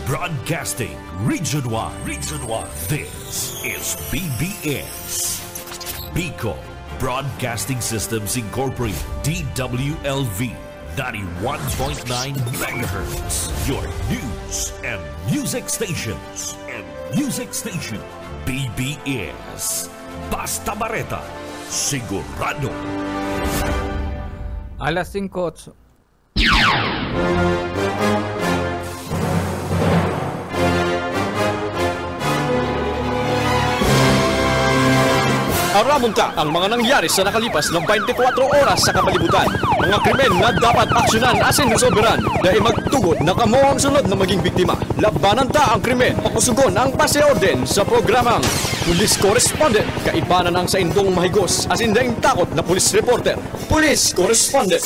Broadcasting Region 1. Region 1. This is BBS. Bicol Broadcasting Systems Incorporated. DWLV 91.9 MHz. Your news and music stations. BBS. Basta Bareta. Sigurado. Alas 5:08. Aramunta ang mga nangyari sa nakalipas ng 24 oras sa kapalibutan. Mga krimen na dapat aksyonan asin resolveran dahil magtugod na kamo ang sunod na maging biktima. Labanan ta ang krimen, pakusugon ang paseorden sa programang Police Correspondent. Kaibanan ang sa indong mahigos asin daing takot na police reporter. Police Correspondent.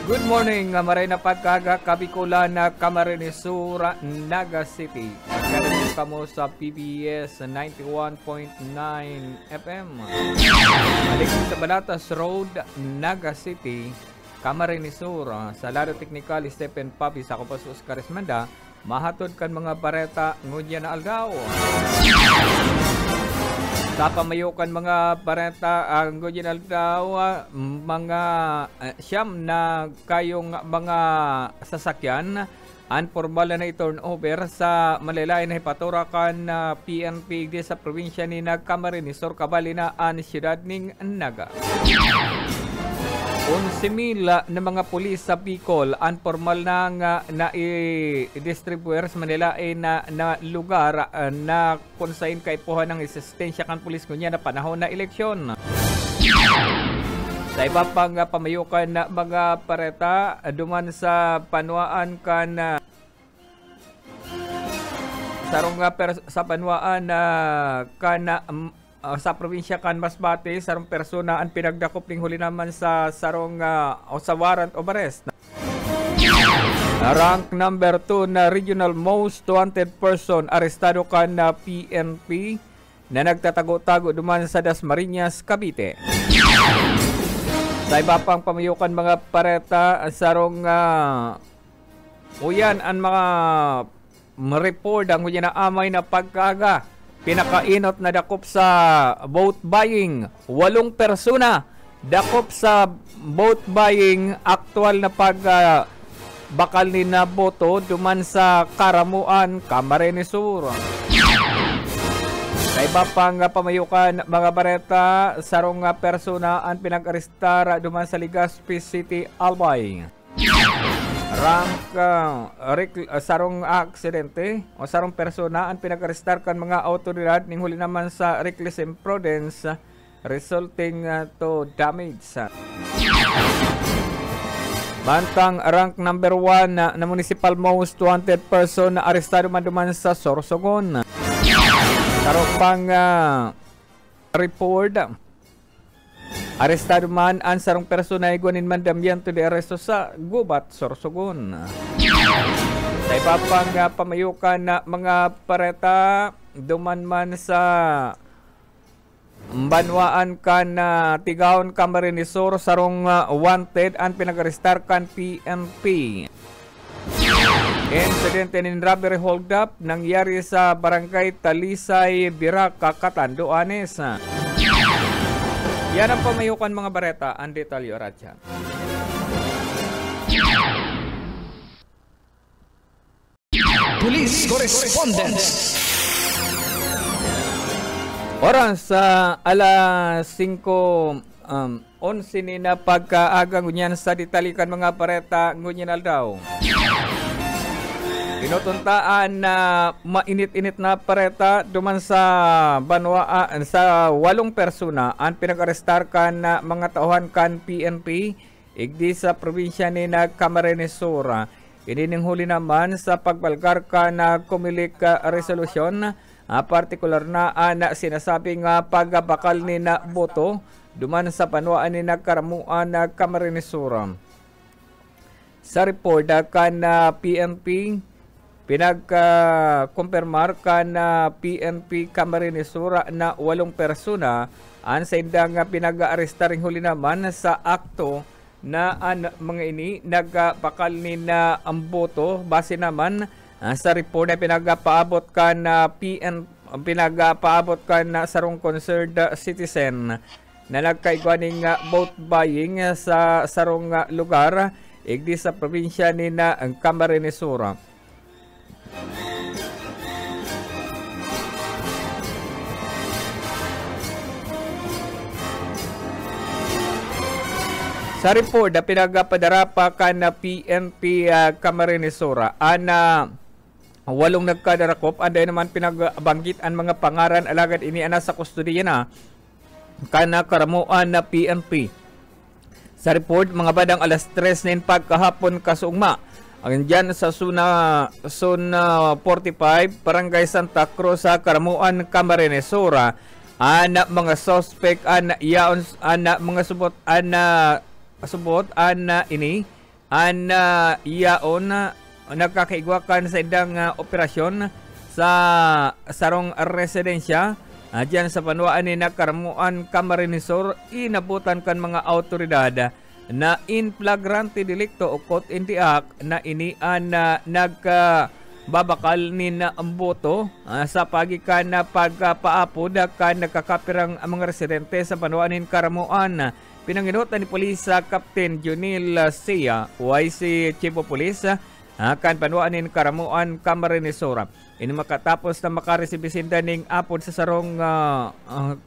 Good morning, maray na pagkaga Kabikulan na Camarinesura, Naga City. Nagkaroon kamo sa PBS 91.9 FM. Balik sa Balatas Road, Naga City, Camarinesura. Sa laro technical, Stephen Papi, sa Kupas Oscar Esmanda. Mahatod kan mga bareta, ngudya na algaw. Sa pamayukan mga bareta, ang ngudya na algaw, mga siyam na kayong mga sasakyan, unformal na i-turnover sa malalayan na hipaturakan na PNP sa probinsya ni Camarines-Sur, kabali na ang siyudad ng Naga. 11,000 na mga pulis sa Bicol, unformal na i-distribuer sa malalayan na lugar na kung saan kaipuhan ng resistensya kan pulis kunya na panahon na eleksyon. Sa iba pang pamayukan na mga pareta, duman sa panuaan kan sa panuaan kan sa probinsya kan Masbate, sarong persona ang pinagdakop ning huli naman sa sarong o sa warrant of arrest. Rank number 2 na regional most wanted person, arestado kan na PNP na nagtatago-tago duman sa Dasmariñas, Cavite. Sa iba pang pamayukan mga pareta, sarong uyan ang mga report ang uyan na amay na pagkaga. Pinakainot na dakop sa vote buying, 8 persona. Dakop sa vote buying, aktual na bakal ni na boto duman sa Karamuan, Camarines-Sur. Sa iba pang pamayukan mga bareta, sarong persona ang pinag-arestar duman sa Legazpi City, Albay. Rank sarong aksidente o sarong persona ang pinag-arestar kan mga autoridad ning huli naman sa reckless imprudence resulting to damage. Bantang rank number 1 na municipal most wanted person na arestado man duman sa Sorsogon. Sarong pang report, arestado man ang sarong persona iguanin man damyanto de aresto sa Gubat, Sorsogon. Sa iba pang pamayukan na mga pareta, duman man sa banwaan kan Tigawon, Camarines-Sur, sarong wanted ang pinag-arestar kan PNP. Incident in robbery hold-up nangyari sa barangay Talisay, Biraca, Catanduanes. Yan ang pamayukan mga bareta, ang detalyo ratyan. Police Correspondent. Oras sa alas 5:11 ni na pagkaaga ngunyan sa ditalikan mga bareta ngunyan aldaw. Tinutuntaan na mainit-init na pareta duman sa banwaan sa 8 persona ang pinag-arestar kan na mga tauhan kan PNP igdi sa probinsya ni Camarines-Sur. Inining huli naman sa pagbalgar kan na kumilik resolusyon, partikular na sinasabing pagbakal ni na boto duman sa banwaan ni Karamuan, Camarines-Sur. Sa report kan PNP, pinagkumpirmar na PNP Camarines-Sur na 8 persona ang sa indang pinag-aaresta ring huli naman sa akto na mga ini nagpakal ni na ang boto base naman sa report na pinagapaabot kan pinagapaabot kan sarong concerned citizen na nagkaigwaning vote buying sa sarong lugar igdi sa probinsya ni na Camarines Sur. Sa report na pinagapadara pa kan na PNP Camarines Sur, walong nagkadarakop, anday naman pinagbanggit ang mga pangaran alagad ini ana sa kustodiya na kana karamuan na PNP. Sa report, mga badang alas 3 na pagkahapon kasugma, ang dyan sa Zona 45, Barangay Santa Cruz sa karamuan Camarines Sur, mga suspect yaon mga subot ini yaon nagkakaigwakan sa idang operasyon sa sarong residensya dyan sa panuan ni Nakaramuan Camarines Sur. Inabutan kan mga autoridad na in flagrante delicto o caught in the act na ini nagkababakal ni na ang boto sa pagikan na pagpaapod kan nakakapirang mga residente sa panuan ni Karamuan. Pinanginutan ni Polisa Captain Junil Sia, YC Chief of Police, kan panuan ni Karamuan Camarines Sur. Ini makatapos na makaresibisenda ning apod sa sarong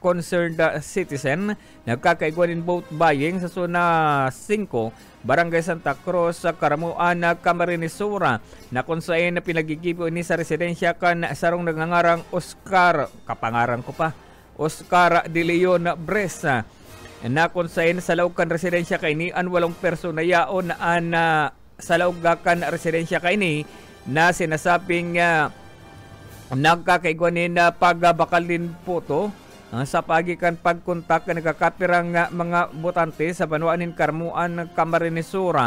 concerned citizen, nagkakaigwanin vote buying sa Zona 5, Barangay Santa Cruz sa Karamuan Camarines Sur, na kung saan na pinagigibo ni sa residensya kan sarong nagngangarang Oscar, kapangaran ko pa, Oscar De Leon Bresa, na kung saan sa laukan residensya kaini an walong persona yaon sa laugakan residensya kaini na sinasabing nagkakaigwanin na pagbakal din po sa pagikan pagkontak na nagkakapirang mga botante sa Banuanin Karamuan Camarines Sur.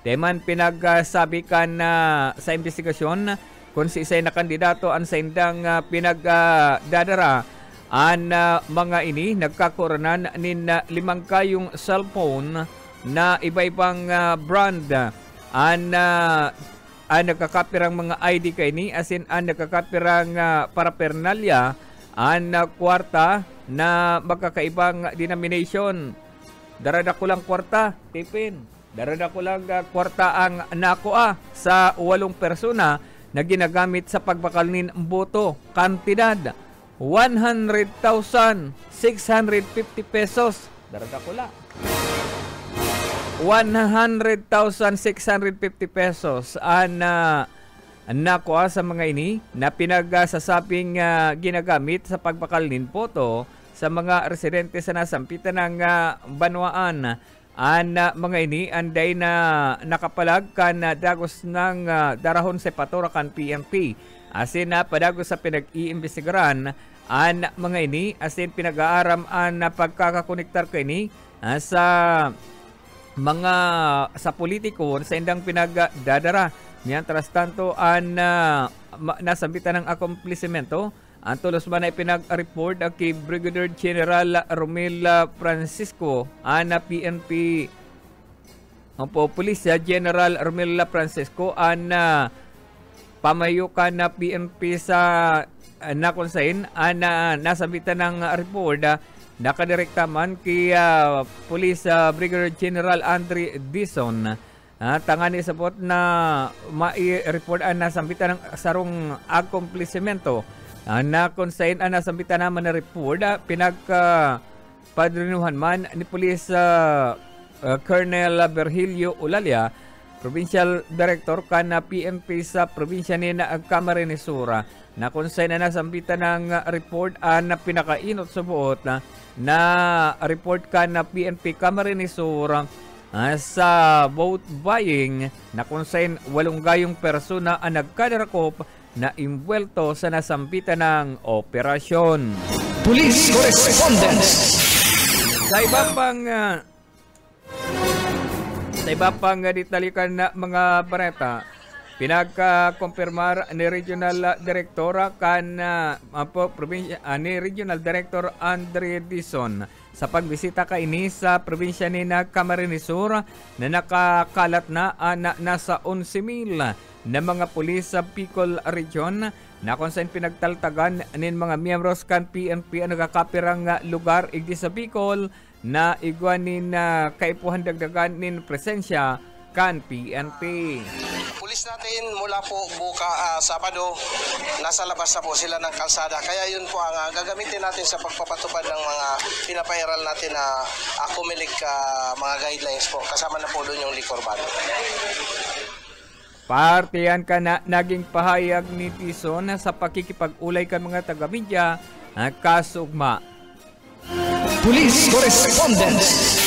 Teman pinagsabi kan sa investigasyon kung si isay na kandidato ang sa indang pinagdadara ang mga ini nagkakuranan nin 5 kayong cellphone na iba-ibang brand ang nagkakapirang mga ID kay ni asin ang nagkakapirang paraphernalia ang kwarta na magkakaibang denomination. Darada ko lang kwarta, tipin. Darada ko lang kwarta ang nakuha sa 8 persona na ginagamit sa pagbakanin ng boto. Kantidad 100,650 pesos. Darada ko lang 100,650 pesos ang nakuha sa mga ini na pinagsasabing ginagamit sa pagbakalnin boto sa mga residente sa nasampitan ng Banwaan. Ang mga ini anday na nakapalag kan dagos ng darahon sa patura kan PNP. Asin na padagos sa pinag-iimbestigaran ang mga ini asin pinag-aaram ang pagkakakonektar kini sa mga sa politiko sa indang pinagdadara. Mientras tanto ang nasambitan ng akomplisemento ang tulos man ay pinag-report kay Brigadier General Romel Francisco ang PNP Pulisya General Romel Francisco ang pamayukan na PNP sa nakonsain ang nasambitan ng report nakadirekta man kay Police Brigadier General Andre Dizon. Tangani sabot na mai-report ang nasambitan ng sarong akomplisemento. Na kung saan ang nasambitan naman na report, pinagpadrinuhan man ni Police Colonel Virgilio Ulalia, Provincial Director kan PNP sa probinsya ni Camarines Sur, na kung saan na nasambitan ng report na pinakainot sa buot na report kan PNP Camarines Sur sa vote buying na kung saan 8 gayong persona ang nagkadarakop na imbuelto sa nasambitan ng operasyon. Police Correspondence. Sa iba pang ditalikan na mga bareta, pinagka-confirmar ni Regional Director ni Regional Director Andre Dizon sa pagbisita kaini sa probinsya ni Camarines Sur na nakakalat na nasa 11,000 na mga pulis sa Bicol Region na kung saan pinagtaltagan nin mga miyembros kan PNP ang nagakapirang lugar igdi sa Bicol na igwanin na kaipuhan dagdagan nin presensya kan PNP. Pulis natin mula po Sabado, nasa labas na po sila ng kalsada. Kaya yun po ang gagamitin natin sa pagpapatupad ng mga pinapairal natin na kumilig mga guidelines po. Kasama na po doon yung liquor ban. Partiyan ka na naging pahayag ni Tison sa pakikipag-ulay kan mga taga-media kasugma. Police Correspondence.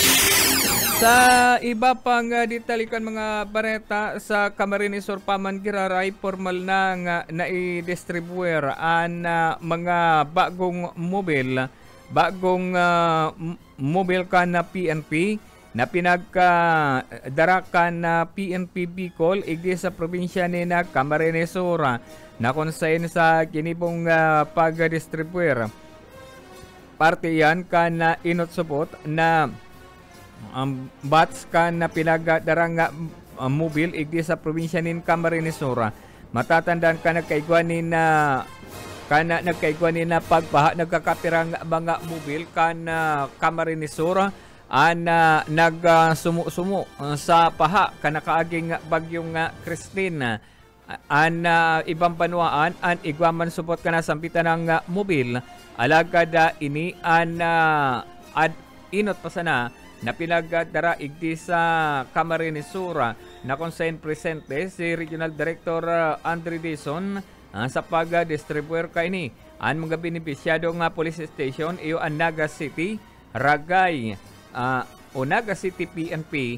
Sa iba pang ditalikan mga bareta sa Camarines Sur paman giraray formal na nga nai-distribuer an mga bagong mobile kan na PNP na pinagdarakan na PNP Bicol igdi sa probinsya ni Camarines Sur na konsain sa kinibong pag-distribuer. Parte yan kan na inutsupot na bats kan na pinagdarang mobil igdi sa probinsya nin Camarines Sur. Matatandaan ka nagkaigwanin na pagbaha nagkakapirang mga mobil kan Camarines Sur nagsumu-sumu sa paha kanakaaging bagyong Christine ibang banwaan an igwaman supot kana sampitan ng mobil alagad ini inot pa sana na pinagdara igdi sa Camarines Sur na kung saan presente si Regional Director Andre Dizon sa pag-distribuer kaini ang mga benepisyado nga police station iyo ang Naga City, Ragay o Naga City PNP,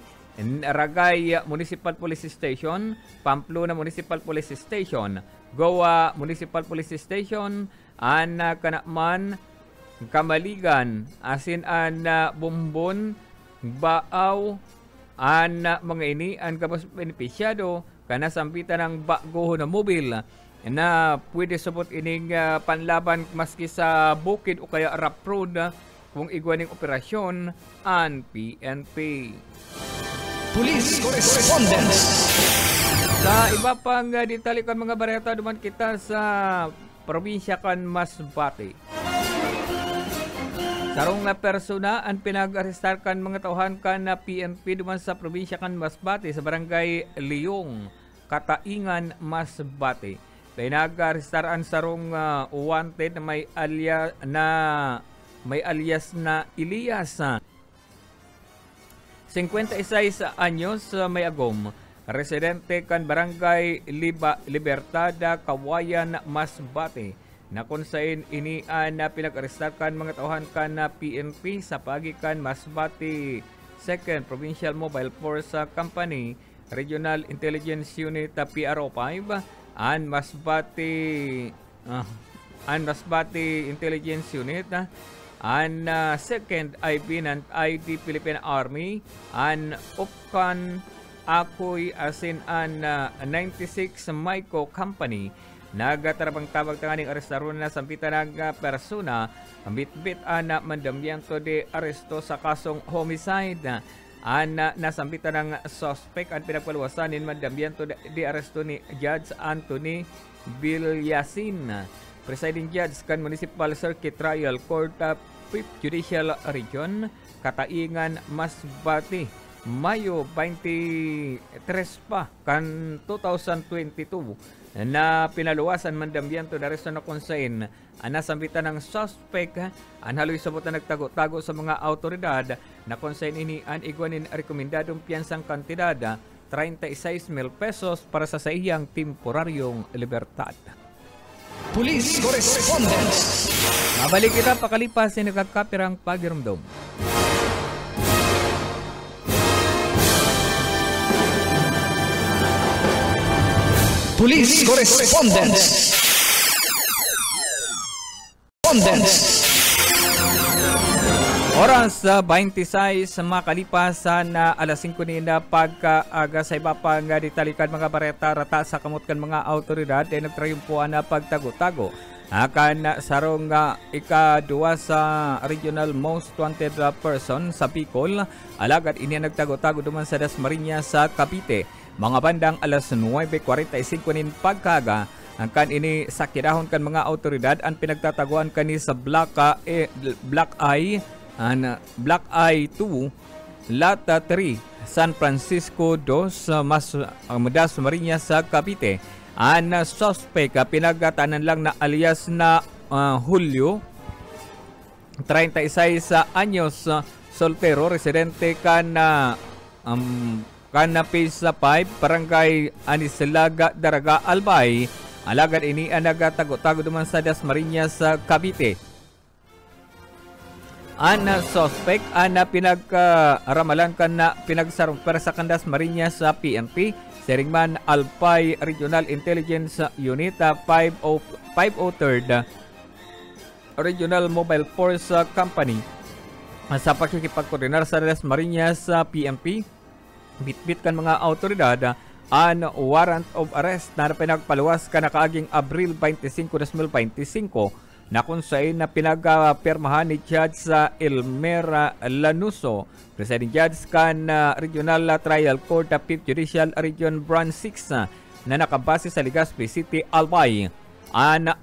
Ragay Municipal Police Station, Pamplona Municipal Police Station, Goa Municipal Police Station, Kanaman, Kamaligan, asin Bumbon, Baaw, mga ini ang kabos benepisyado kana sampitan ng bago na mobil na pwede supot ining panlaban maski sa bukid o kaya rough road kung igwaning operasyon ang PNP. Police Correspondence. Sa iba pang ditalikan mga bareta duman kita sa probinsya kan Masbate. Sarong na persona ang pinag-arestar kan mga tauhan kan na PNP duman sa probinsya kan Masbate sa barangay Leong, Kataingan, Masbate. Pinag-arestar ang sarong wanted na may alias na Elias. 56 anyos may agom. Residente kan barangay Libertad, Kawayan, Masbate. Na kung saan ini na pinag-arestar kan mga tauhan kan na PNP sa pagikan Masbate 2nd Provincial Mobile Force Company, Regional Intelligence Unit PRO5, and Masbate Intelligence Unit, and 2nd ID Philippine Army, and Upkan Akoy asin an 96 Micro Company. Nagatarabang tabag tanganing arestaron na sampitan ng persona ang bitbit na mandamyanto de aresto sa kasong homicide. Nasampitan ng suspect ang pinagpaluwasanin mandamyanto de aresto ni Judge Anthony Vilyasin, Presiding Judge kan Municipal Circuit Trial Court 5th Judicial Region, Kataingan, Masbate, Mayo 23 pa kan 2022 na pinaluwasan mandambiyanto na resto na konsain nasambitan ng suspect ang haloy sabot na nagtago-tago sa mga autoridad na konsain ini ang igwanin rekomendadong piyansang kantidad 36,000 pesos para sa iyang temporaryong libertad. Police Correspondence. Mabalik kita pakalipas sa nagkakapirang pagirumdom. Police Correspondence. Oras 26 makalipas na alas 5 na pagkaaga sa iba pang ditalikan mga bareta rata sa kamot kan mga autoridad ay nagtrayumpuan na pagtago-tago Akan sarong ika-2 sa regional most wanted person sa Bicol. Alagad ini nagtago-tago duman sa Dasmariñas sa Cavite. Mga bandang alas 9:45 nin pagkaga. Ang kan ini sakirahon kan mga autoridad ang pinagtataguan kani sa Black Eye 2 Lata 3 San Francisco 2 Dasmariñas sa Cavite. Ang suspect pinagatanan lang na alias na Julio 36 anyos soltero residente kana Phase 5 Barangay Anislaga Daraga Albay. Alagad ini ang nagatago-tago duman sa Dasmariñas sa Cavite. Ang suspect ang pinagkaramalan ka na pinagsarumper sa Dasmariñas sa PNP Seringman Alpay Regional Intelligence Unit 503rd Regional Mobile Force Company sa pagkikipagkoordinar sa Dasmariñas sa PNP. Bitbit kan mga autoridad ang warrant of arrest na pinagpaluwas ka na kaaging Abril 25, 2025 na kung saan na pinagpirmahan ni Judge sa Elmera Lanuso, Presiding Judge kan Regional Trial Court 5th Judicial Region Branch 6 na nakabase sa Legazpi City, Albay.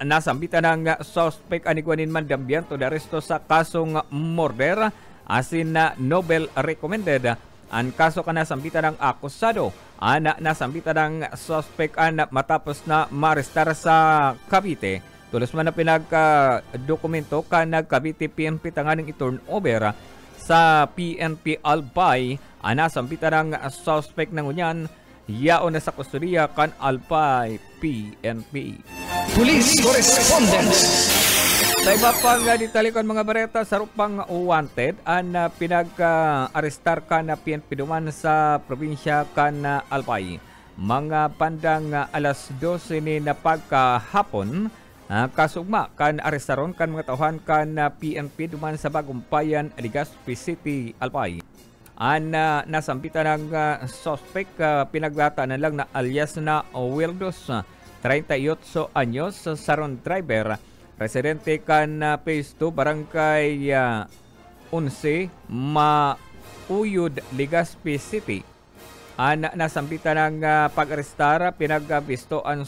Nasambitan ng suspect aniguanin mandambian to the aresto sa kasong murder asin na Nobel recommended. Ang kaso ka nasambitan ng akusado. Nasambitan ng suspect matapos na marestar sa Cavite. Tulos man na pinagdokumento ka na Cavite PNP tanganing i-turnover sa PNP Albay. Nasambitan ng suspect ng unyan yaon na sa kustodiya kan Albay PNP. Police Correspondence. Sa iba pang detalikon mga bareta sa rupang wanted ang pinag-arestar ka na PNP duman sa probinsya kan Albay. Mga bandang alas 12 ni na pagkahapon kasugma kan arestaron kan mga tauhan kan PNP duman sa Bagumpayan, Legazpi City, Albay. Nasampitan ng suspect pinaglataanan lang na alias na Wildos 38 anyos saron driver. Residente kan Phase 2 Barangay 11 Mauyod, Legazpi City. Nasambitan ng pag-arestar pinagbisto ang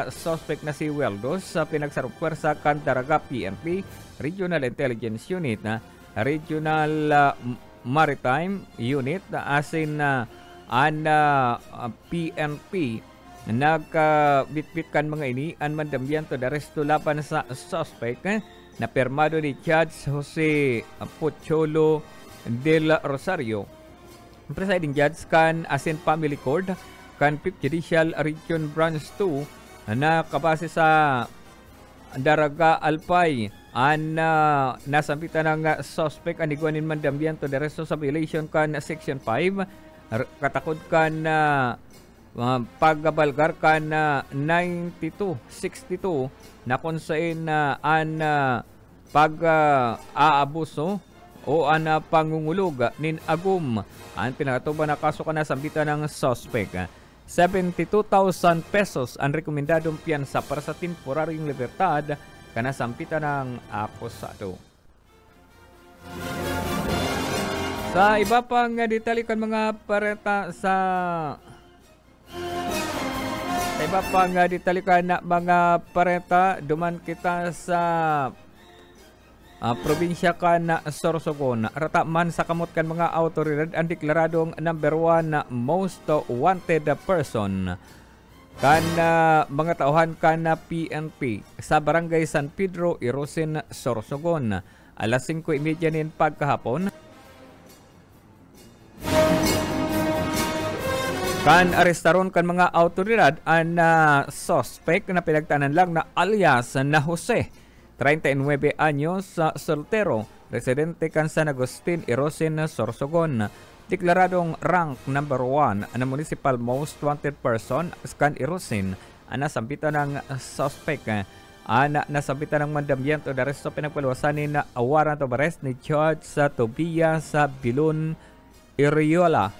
suspect na si Weldos sa pinagsaruper sa Candaraga PNP Regional Intelligence Unit na Regional Maritime Unit asin PNP. Nagkabitbit kan mga ini ang mandambian to the resto laban sa suspect na permado ni Judge Jose Pocholo del Rosario. Presiding Judge kan asin Family Court kan 5th Judicial Region Branch 2 na kabase sa Daraga Alpay. Nasampitan ng suspect aniguanin mandambian to the resto sa violation kan Section 5 katakod kan paggabalgar ka na 9262 na kung saan pag-aabuso o pangungulog nin agum ang pinakatuban na kaso ka na sambitan ng suspect. 72,000 pesos ang rekomendadong piyansa para sa temporaryong libertad kana sampitan ng akusado. Sa iba pang detalikan mga pareta sa iba pang detalikan na mga pareta duman kita sa probinsya ka na Sorsogon. Rataman sa kamot kan mga autoridad ang deklaradong number 1 na most wanted person kan mga tauhan ka na PNP sa Barangay San Pedro, Irosin, Sorsogon. Alas 5:30 nin pagkahapon. Kan arestaron kan mga autoridad ang suspect na pinagtanan lang na alias na Jose, 39 anyos, soltero, residente kan San Agustin, Irosin, Sorsogon. Deklaradong rank number 1 na municipal most wanted person kan Irosin. Nasambitan ng suspect. Nasambitan ng mandambian to the resto pinagpaluwasanin na warrant of arrest ni Judge sa Tobias sa Bilon Iriola.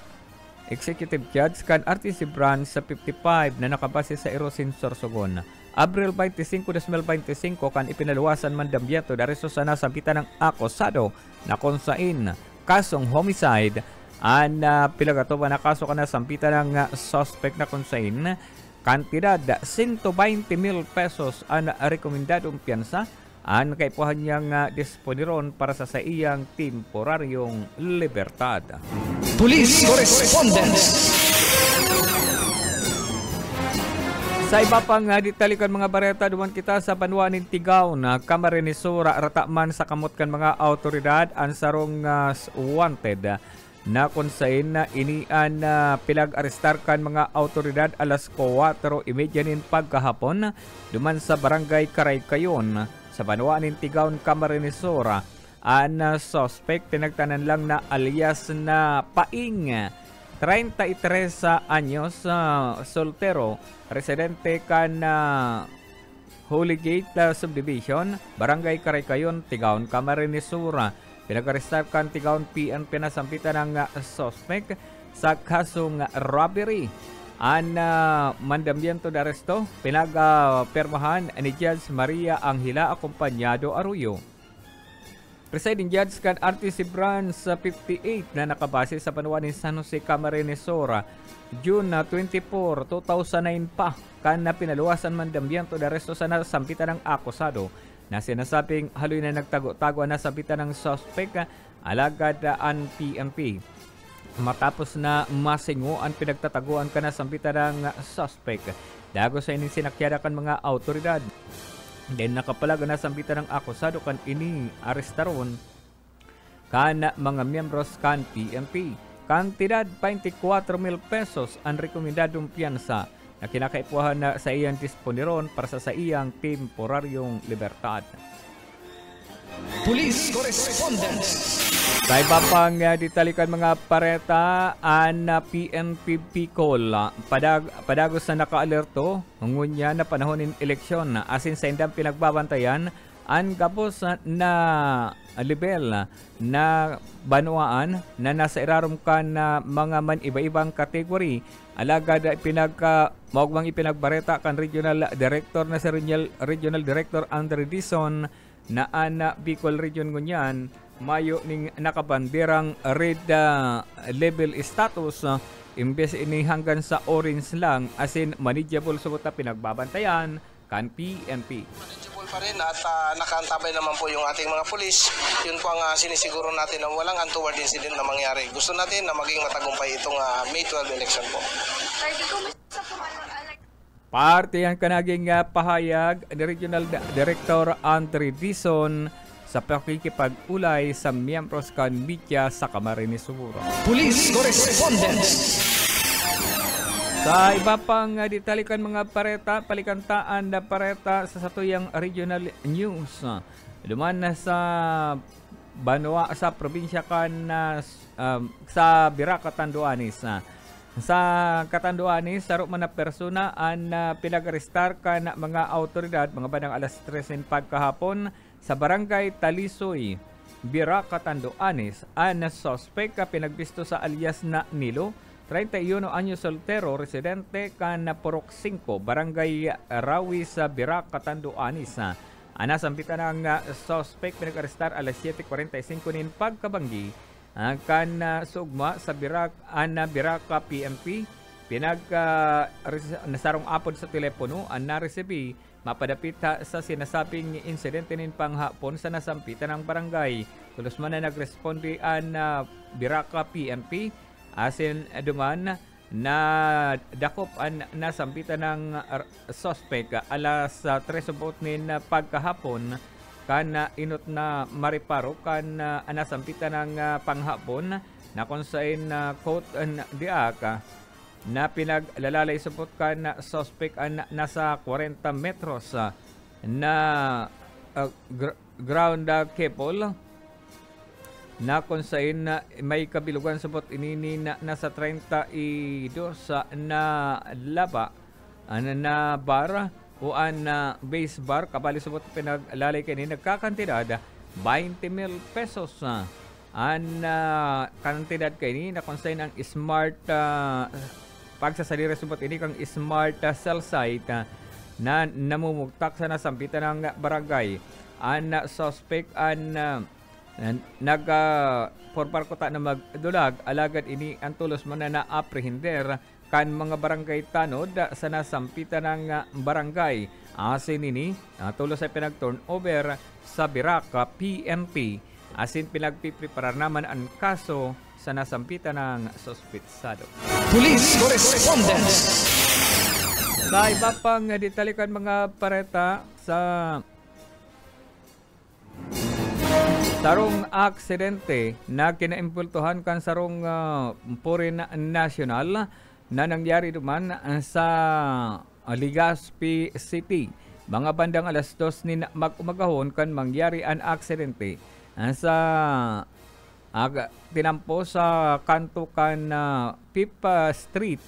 Executive Judge kan RTC Branch sa 55 na nakabase sa Erosin Sorsogon. Abril 25, 2025 kan ipinaluwasan mandambiento dahil sa nasampitan ng akusado na konsain kasong homicide an pilagatoba na kaso ka nasampitan ng suspect na konsain kantidad 120,000 pesos ang rekomendadong piyansa ang kaipuhan niyang disponiron para sa iyang temporaryong libertad. Police Correspondence. Sa iba pang ditalikan mga bareta, duman kita sa Banwa ng Tigaw na Camarinesura rataman sa kamot kan mga autoridad ang sarong wanted na konsain na inian pilag-arestar kan mga autoridad alas 4:30 nin pagkahapon duman sa barangay Karaykayon sa Banwa ng Tigaw, Camarinesura. Ang suspect pinagtanan lang na alias na Paing, 33 anyos, soltero, residente kan Holy Gate Subdivision, Barangay Karaykayon, Tigaon, Camarinesura. Pinag-arestar kan Tigaon PNP na sampitan ng suspect sa kasong robbery. Ang mandambiento de aresto pinag-permahan ni Judge Maria Angela Acompañado Arroyo. Presiding Judge kan RTC Branch sa 58 na nakabase sa Banwa ni San Jose, Camarinesura, June 24, 2009 pa kan na pinaluwasan mandambiento de aresto sa nasampitan ng akusado na sinasabing haloy na nagtago-tago na sabitan ng suspect alagad ang PNP. Matapos na masingo ang pinagtataguan ka na sampitan ng suspect, dago sa inisinakyan kan mga autoridad. Then nakapalag na sampitan ng akusado kan ini arestaron kan mga miyembros kan PNP. Kantidad 24,000 pesos ang rekomendadong piyansa na kinakaipuhan na sa iyang disponiron para sa iyang temporaryong libertad. Police Correspondence. Sa iba pang ditalikan mga pareta, ang PNP Bicol padagos na naka-alerto ngunya na panahon ng eleksyon asin sa indang pinagbabantayan ang gabos na level na banwaan na nasa irarom ka na mga man iba-ibang kategory. Alagad maugmang ipinagbareta kan Regional Director na si Regional Director Andre Dizon na ana Bicol Region ngunyan mayo ning nakabanderang red level status imbes ini hanggang sa orange lang asin manageable subot na pinagbabantayan kan PNP. Manageable pa rin at nakaantabay naman po yung ating mga pulis. Yun po ang sinisiguro natin na walang untoward incident na mangyari. Gusto natin na maging matagumpay itong May 12 election po. Parte yan ka naging pahayag ni Regional Director Andre Dizon sa pakikipag-ulay sa miyembros kan media sa Camarinesura. Police Correspondence. Sa iba pang ditalikan mga pareta, palikantaan na pareta sa satuyang regional news. Duman na sa Banwa sa probinsya kan sa Bira, Catanduanes. Sa Catanduanes, saro man na persona ang pinag-arestar kan mga autoridad mga bandang alas 3 pagkahapon sa barangay Talisoy, Bira, Catanduanes. Ang suspect pinagbisto sa alias na Nilo, 31 anyos, soltero, residente kan Purok 5, Barangay Rawi sa Bira, Catanduanes. Nasampitan ang suspect pinag-arestar alas 7:45 nin pagkabanggi kan sugma sa Biraca PNP. Nasarong apod sa telepono ang naresebi mapadapit sa sinasabing insidente nin panghapon sa nasampitan ng barangay. Tulos man na nagresponde ang Biraca PNP asin duman na dakop ang nasampitan ng suspect alas 3:00 nin pagkahapon kan inot na mariparo kan nasampitan ng panghapon na konsain quote diaka na pinaglalalay supot kan suspect ang nasa 40 metros na ground cable na konsain may kabilugan supot inini na nasa 32 na laba na bar o ang base bar kabali subot pinaglalay kanin nagkakantidad 20,000 pesos An kantidad kay ni na consign ang smart pagsasalira subot ini kang smart cell site na namumugtak sa nasampitan ng barangay. An suspect an forpar ko ta na magdulag alagad ini ang tulos man na apprehender kan mga barangay tanod sa nasampitan ng barangay. Asin ini tulos ay pinag-turn over sa Biraca PNP. Asin pinagpipreparar naman ang kaso sa nasampitan ng sospetsado. Police Correspondence. Sa iba pang ditalikan mga pareta sa sarong aksidente na kinaimpultuhan kan sarong foreign national na nangyari duman sa Legazpi City. Mga bandang alas 2 ni mag-umagahon kan mangyari ang aksidente sa tinampo sa kanto kan Pipa Street,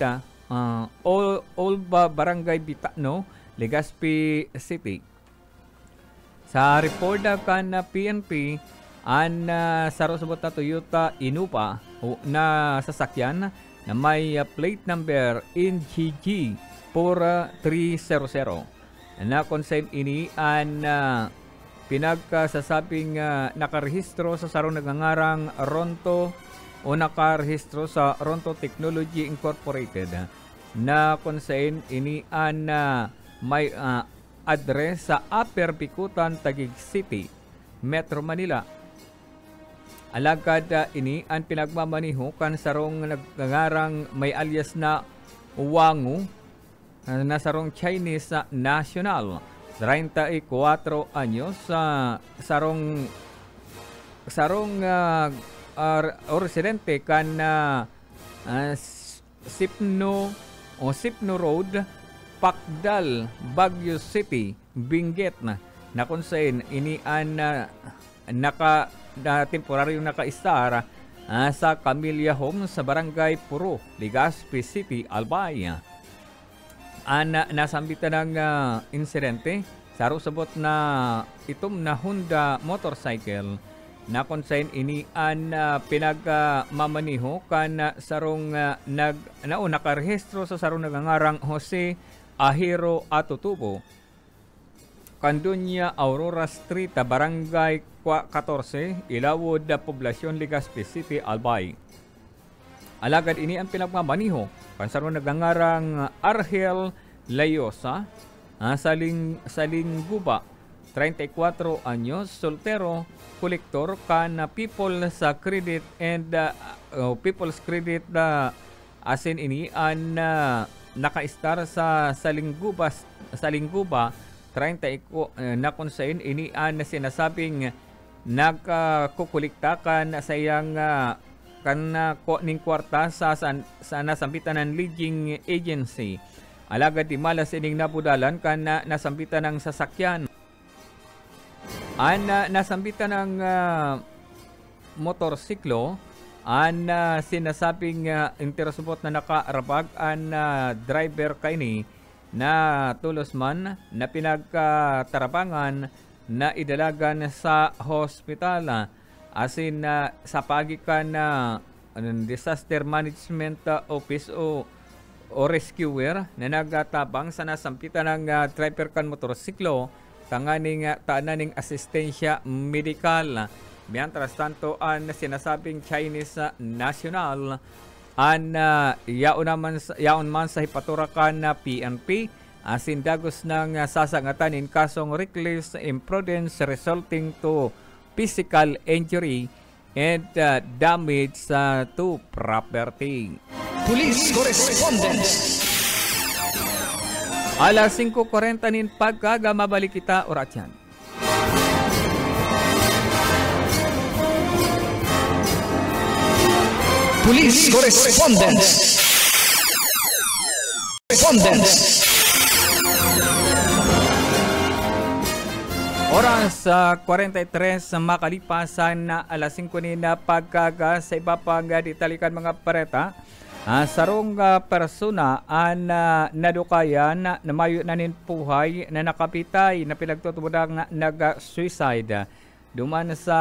Old Barangay Bitano, Legazpi City. Sa report kan PNP, ang sarosubot na Toyota Innova na sasakyan na may plate number NGG 4300 na consign ini ang pinagkasasabing nakarehistro sa sarong nagangarang Ronto o nakarehistro sa Ronto Technology Incorporated na consign ini ang may address sa Upper Bikutan, Taguig City, Metro Manila. Alagad ini ang pinagmamaniho kan sarong nagangarang may alias na Wangu na sarong Chinese national. 34 anyos sa sarong residente kan Sipno Road, Pakdal, Baguio City, Benguet na konsain ini an temporaryo naka-istar sa Camellia Home sa Barangay Puro, Legazpi City, Albay. Nasambitan ng insidente sarusabot na itom na Honda motorcycle na consign ini an pinagmamaniho kan sarong nakarehistro sa sarong nagangarang Jose Ahiro Atutubo, Kandunya Aurora Street, Barangay 14, Ilawod, Poblasyon, Legazpi City, Albay. Alagad ini ang pinagmamaniho kan sarong nagangarang Argel Layosa, Salingguba, 34 anyos, soltero, kolektor kan People's Credit and People's Credit asin ini an naka-star sa Salingguba 30 na konsain ini an sinasabing nagkukuliktakan sa iyang ning kwarta sa nasampitan ng leading agency. Alagad di malas ining nabudalan kan nasampitan ng sasakyan. Nasampitan ng motorsiklo ang sinasabing interesubot na nakarabag ang driver kaini na tulos man na pinagtarabangan na idalagan sa hospital. Asin sa pagikan na Disaster Management Office o rescuer na nagatabang sa nasampitan ng driver kan motorsiklo tananing asistensya medikal. Mientras tanto ang sinasabing Chinese national yaon man sa hipaturakan na PNP asin dagos ng sasangatanin kasong reckless imprudence resulting to physical injury and damage to property. Police Correspondence. Alas 5:40 nin pagkaga mabalik kita oratyan. Police Correspondence. Oras 43 makalipasan na alas 5 na pagkaga sa iba pang ditalikan mga pareta. Sarong persona ang nadukayan na mayo na nin puhay na nakapitay na pinagtutubodang nag-suicide duman sa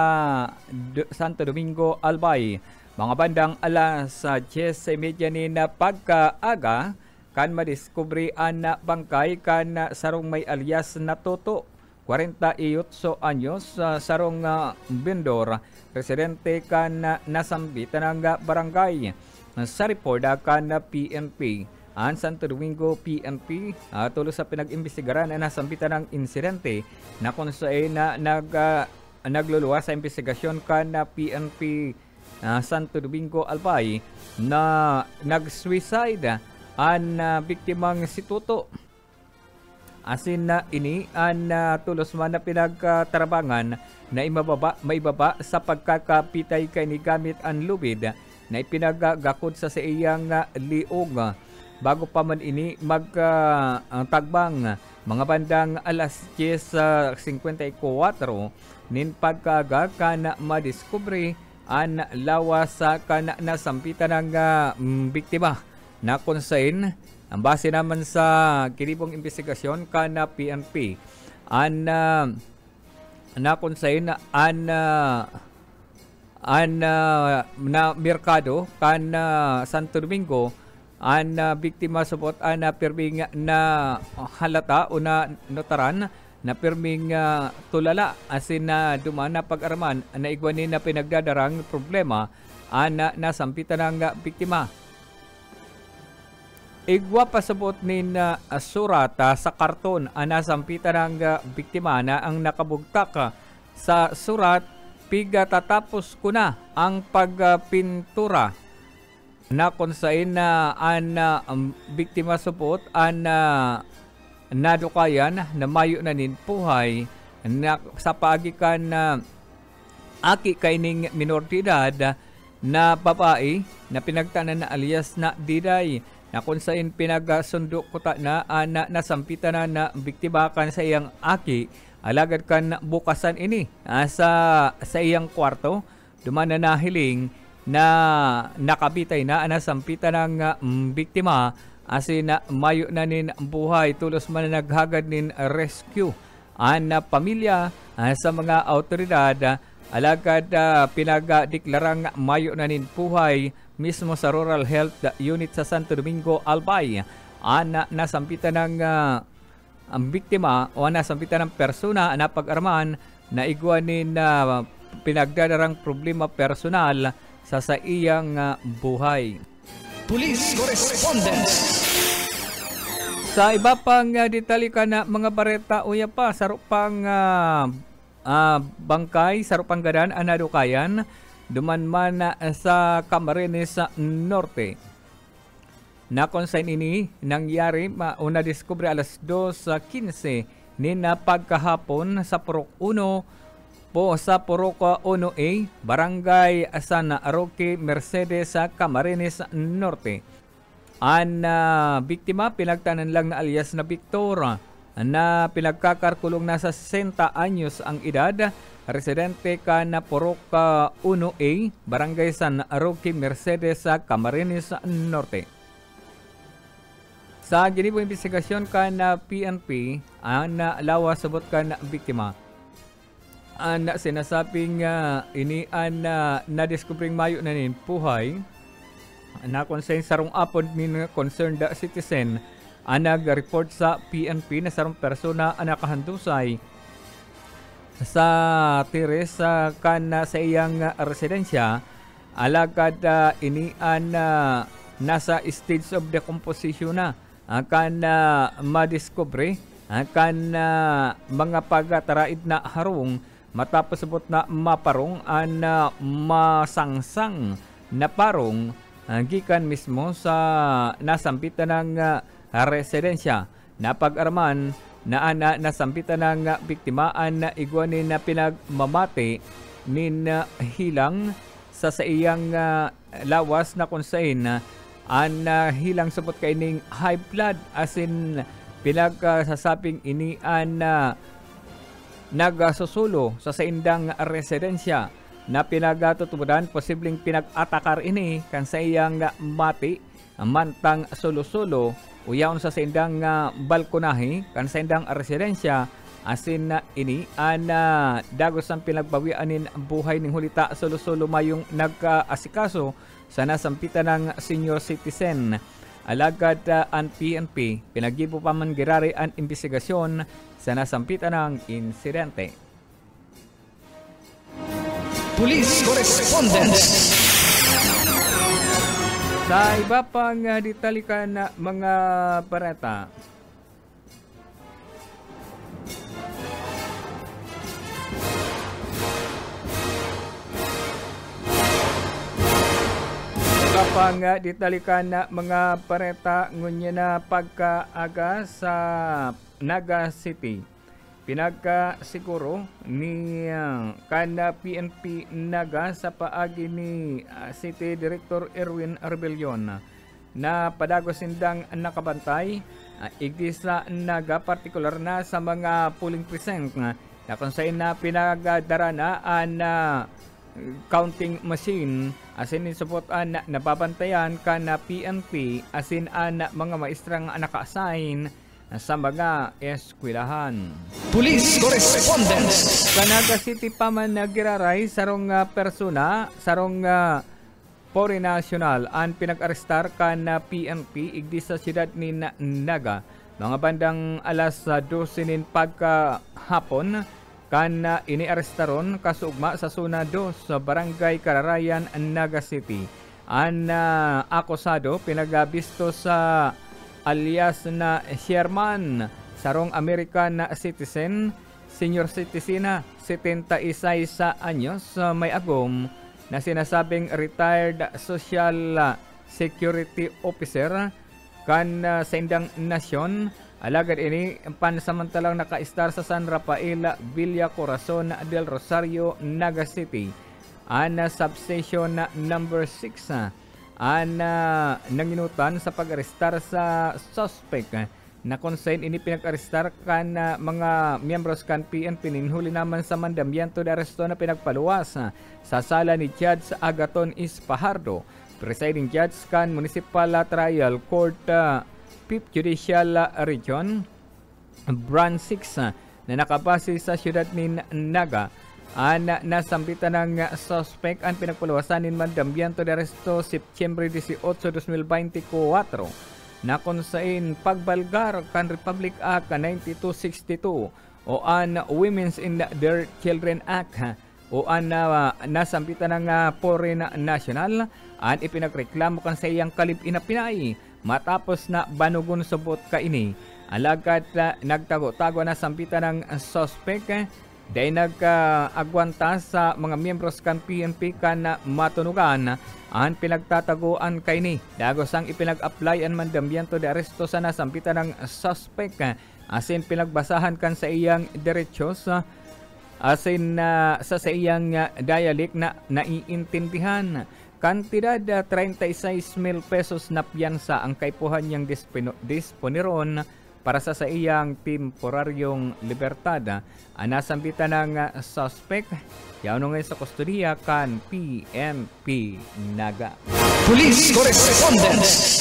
Santo Domingo, Albay. Mga bandang alas 10:30 ni na pagkaaga kan madiskubre na bangkay kan sarong may alias na Toto, 48 anyos, sarong vendor, residente kan nasambitan ng barangay. Sa reporta kan PNP, ang Santo Domingo PNP tulos sa pinag-imbestigaran na nasambitan ng insidente na kung saan nagluluwa sa investigasyon kan PNP Santo Domingo Albay na nag-suicide ang biktimang si Toto. Asin na ini ang tulos man na pinagtarabangan na maibaba sa pagkakapitay kay ni gamit ang lubid na ipinagagakod sa iyang liog. Bago pa man ini magtagbang mga bandang alas 10:54 nin pagkaga kana madiskubre ang lawas sa kana nasampitan ng biktima na konsain. Ang base naman sa kinibong investigasyon kana PNP an na konsain na merkado kan Santo Domingo an biktima subot an pirming na halata o na notaran na pirming tulala asin na duman na pag-araman na igwanin na pinagdadarang problema an nasampitan ng biktima. Igwa pasabot nin surata sa karton ang nasampitan ng biktima na ang nakabugtak sa surat, piga tatapos ko na ang pagpintura na kung saan ang biktima supot ang nadukayan na mayo na nin puhay na sa paagikan aki kaining minor de edad na babae na pinagtanan na alias na Diday na kung saan pinagasundo ko na nasampitan na biktima kan sa iyang aki alagad kan bukasan ini sa iyang kwarto duman na nahiling na nakabitay na nasampitan ng biktima asin na mayo na nin buhay tulos man na naghagad nin rescue ang pamilya sa mga autoridad alagad pinagdeklarang mayo na nin buhay mismo sa Rural Health Unit sa Santo Domingo, Albay. Nasampitan ng ang biktima o nasampitan ng persona na pag-araman na igwanin na pinagdadarang problema personal sa iyang buhay. Police Correspondence. Sa iba pang detalye ka na mga bareta uya pa sarupang bangkay, sarupang gadan anadukayan duman man sa Camarines Norte. Na konsain ini nangyari una diskubre alas 2:15 ni na pagkahapon sa Purok 1 po sa Purok 1A, Barangay San Roque Mercedes sa Camarines Norte. Ang biktima pinagtanan lang na alias na Victor na pinagkakarkulong na sa 60 anyos ang edad. Residente ka na Purok 1A, Barangay San Roque Mercedes sa Camarines Norte. Sa ginibong investigasyon ka na PNP, ang lawa sabot ka na biktima. Ang sinasabing ini ang na-discovering mayo na nin puhay na konsen sarong apod min concerned citizen ang nag-report sa PNP na sarong persona ang nakahandusay sa tires kan sa iyang residensya alagad ini an nasa stage of decomposition na kan madiscovery kan mga pagtaraid na harong matapos subot na maparong an masangsang na parong gikan mismo sa nasampitan ng residensya na pag-araman na nasampitan ng biktimaan na igwanin na pinagmamati nin hilang sa iyang lawas na kunsain ang hilang sabot kaining high blood asin pinagsasabing ini an nagsusulo sa indang residensya na pinagatutubudan posibleng pinag-atakar ini kan sa iyang mati mantang solo-solo uyaon sa indang balkonahe kan sa indang residensya Asin na ini dagos ang pinagbawianin ang buhay ng hulita solo-solo mayong nagkaasikaso sa nasampitan ng senior citizen. Alagad ang PNP pinaggibo pa man girari ang investigasyon sa nasampitan ng insidente. Police Correspondence. Sa iba pang ditalikan na mga barata, kapang ditalikan na mga pareta ngunya na pagkaaga sa Naga City. Pinagkasiguro ni kana PNP Naga sa paagi ni City Director Erwin Rebellion na padagos sindang nakabantay igdi sa Naga, partikular na sa mga polling precinct na kung saan na pinagdara na counting machine asin isupot na nababantayan ka na PNP asin mga maestrang naka-assign sa mga eskwelahan. Police Correspondence. Sa Naga City pa man nagiraray sarong persona sarong Pori National ang pinag-arestar ka na PNP igdi sa siyudad ni Naga mga bandang alas 12 nin pagkahapon kan iniarestaron kasugma sa Zona 2 sa Barangay Kararayan, Naga City. Ang akusado pinagabisto sa alias na Sherman, sarong American citizen, senior citizen 76 anyos, may agom na sinasabing retired social security officer kan sa indang nasyon. Alagad ini pansamantalang naka-star sa San Rafael Villa Corazon del Rosario, Naga City. Substation number 6 nanginutan sa pag-arestar sa suspect na konsen ini pinag-arestar kan mga miyembros kan PNP ninhuli naman sa mandamiento de aresto na pinagpaluwas sa sala ni Judge Agaton Ispahardo, presiding judge kan Municipal Trial Court 5th Judicial Region, Branch 6 na nakabase sa siyudad ni Naga. Nasambitan ng suspect ang pinagpaluwasan ng mandamiento de aresto September 18, 2024 na kung saan pagbalgar kan Republic Act 9262 o an Women's in Their Children Act o an nasambitan ng Foreign National ang ipinagreklamo kan sa iyang kalib-ina Pinay matapos na banugon subot ka ini. Alagad nagtago-tago na sampitan ng suspect dahil nag-agwanta sa mga miyembros kan PNP kan matunugan ang pinagtataguan ka ini. Dagos ang ipinag-apply ang mandamiento de aresto sa nasampitan ng suspect asin pinagbasahan kan sa iyang derechos asin sa iyang dialect na naiintindihan. Kantidad 36,000 pesos na piyansa ang kaipuhan niyang disponiron para sa iyang temporaryong libertad. Nasambitan ng suspect, yaw ngayon sa kustodiya kan PNP Naga. Police Correspondence.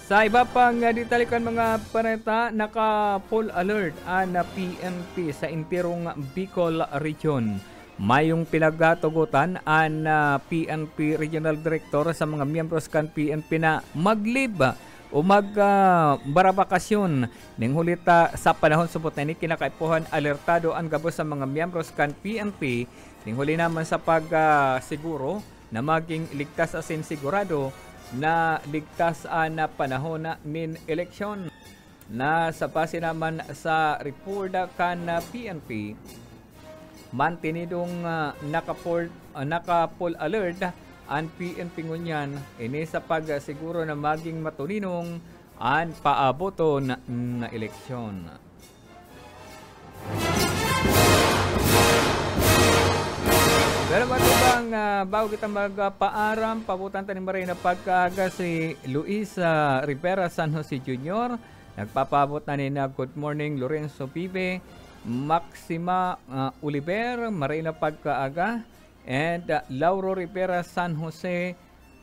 Sa iba pang ditalikan mga paneta, naka-full alert ang PNP sa intirong Bicol Region. Mayong pinagatugutan ang PNP Regional Director sa mga miyembros kan PNP na maglib o magbarabakasyon ning hulita sa panahon subot na ni kinakaipuhan alertado ang gabos sa mga miyembros kan PNP ning huli naman sa pagsiguro na maging ligtas asin sigurado na ligtas na panahon na nin eleksyon. Na sa base naman sa report kan PNP mantinidong naka-full alert ang PNP ngunyan ini sa pagsiguro na maging matuninong ang paaboton na eleksyon. Pero matubang bago kita magpaaram, pabutan tanim rin na pagkaaga si Luis Rivera San Jose Jr. Nagpapabot na ni na good morning Lorenzo Pibe, Maxima Oliver, Marina Pagkaaga, and Lauro Rivera San Jose,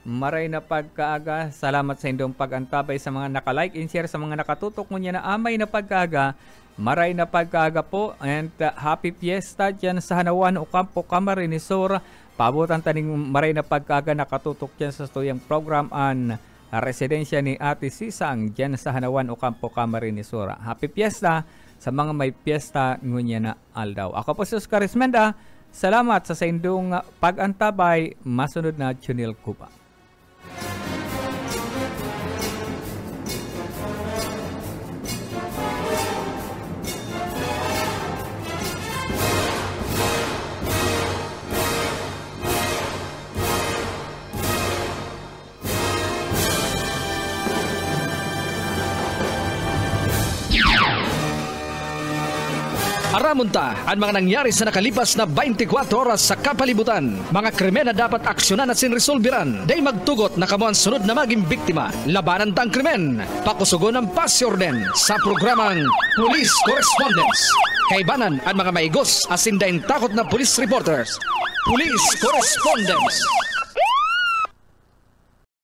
Maray na pagkaaga. Salamat sa indong pag-antabay sa mga naka-like and share sa mga nakatutok mo niya na amay na pagkaaga. Maray na pagkaaga po and happy fiesta dyan sa Hanawan Ocampo, Camarines Sur. Pabutan taning maray na pagkaaga nakatutok dyan sa tuyang program an residensya ni Ate Sisang dyan sa Hanawan Ocampo, Camarines Sur. Happy fiesta sa mga may fiesta ngunya na aldaw. Ako po si Oscar Ismenda. Salamat sa indong pag-antabay. Masunod na Chunil Kupa. Aramunta ang mga nangyari sa nakalipas na 24 oras sa kapalibutan. Mga krimen na dapat aksyonan at sinresolbiran. Day magtugot na kamo ang sunod na maging biktima. Labanan ta ang krimen. Pakusugon ang pasyorden sa programang Police Correspondence. Kaibanan ang mga maigos asin daing takot na police reporters. Police Correspondence.